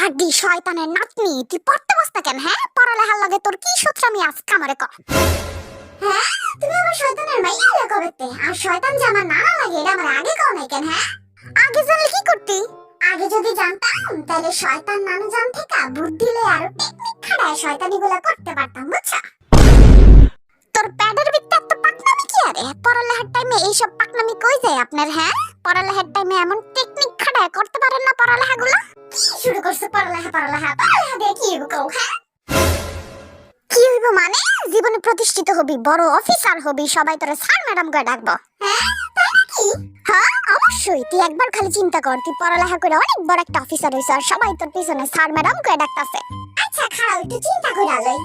হাড্ডি শয়তানের নাতনি, তুই পড়তে বসতা কেন? হ্যাঁ, পড়ালেহার লগে তোর কি সূত্রামি আজকে আমারে ক? হ্যাঁ, তুমি আমার শয়তানের মাইয়া হলে কবেতে? আর শয়তান যে আমার নানা লাগে এটা আমার আগে কও নাই কেন? হ্যাঁ, আগে জানলে কি করতি? আগে যদি জানতাম তাহলে শয়তান নানু জান থেকে বুদ্ধি লয়ে আরো টেকনিক খাটায় শয়তানিগুলো করতে পারতাম, বুঝছা? তোর প্যাডের ভিতরে এত পাকনামি কি আরে? পড়ালেহার টাইমে এইসব পাকনামি কই যায় আপনার? হ্যাঁ, পড়ালেহার টাইমে এমন টেকনিক খাটায় করতে পারেন না পড়ালেহাগুলো? কি শুরু করছে পড়ালেহা দিয়ে কি হইব কও? হ্যাঁ, কি হইব মানে? জীবনে প্রতিষ্ঠিত হবি, বড় অফিসার হবি, সবাই তোরে স্যার ম্যাডাম করে ডাকবো। হ্যাঁ, তাই নাকি? হ্যাঁ, অবশ্যই। তুই একবার খালি চিন্তা কর, তুই পড়ালেখা করে অনেক বড় একটা অফিসার হইছ আর সবাই তোর পিছনে স্যার ম্যাডাম করে ডাকতাছে। আচ্ছা খারাপ, একটু চিন্তা করে আলাই।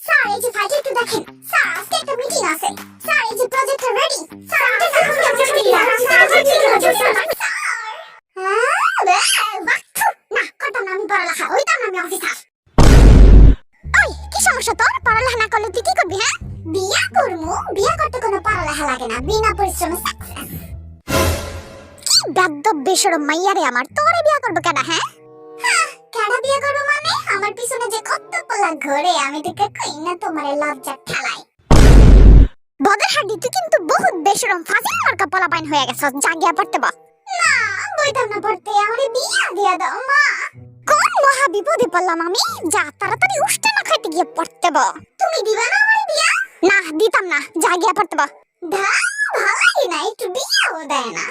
স্যার, এই যে ফাইলটা একটু দেখেন। স্যার, আজকে একটা মিটিং আছে। স্যার, এই যে প্রজেক্টটা রেডি। স্যার, আমাদের কাছে আমি পড়ালেখা হইতাম না, আমি অফিসার। ওই, কি সমস্যা তোর? পড়ালেখা না করলে তুই কি করবি? হ্যাঁ, বিয়া করমু। বিয়া করতে কোনো পড়ালেখা লাগে না, বিনা পরিশ্রমে সাকসেস। কি বেদ্যব বেশরম মাইয়া রে আমার, তোরে বিয়া করবে কেডা? হ্যাঁ, কেডা বিয়া করবে মানে? আমার পিছনে যে কত পোলা ঘোরে, আমি তোকে কই না তোমারে লজ্জা ঠেলাই। বদের হাড্ডি, তুই কিন্তু বহুত বেশরম ফাজিল মার্কা পোলা পাইন হয়ে গেছস। জাগিয়া পড়তে বস। না, বইতাম না পড়তে, আমারে বিয়া দিয়া দাও মা। কোন মহা বিপদে পড়লাম আমি? যা তাড়াতাড়ি উষ্টা না খাইতে গিয়ে পড়তে বস। তুমি দিবা না আমারে বিয়া? না, দিতাম না, জাগিয়া পড়তে বস। ভালোই না, একটু বিয়াও দেয় না।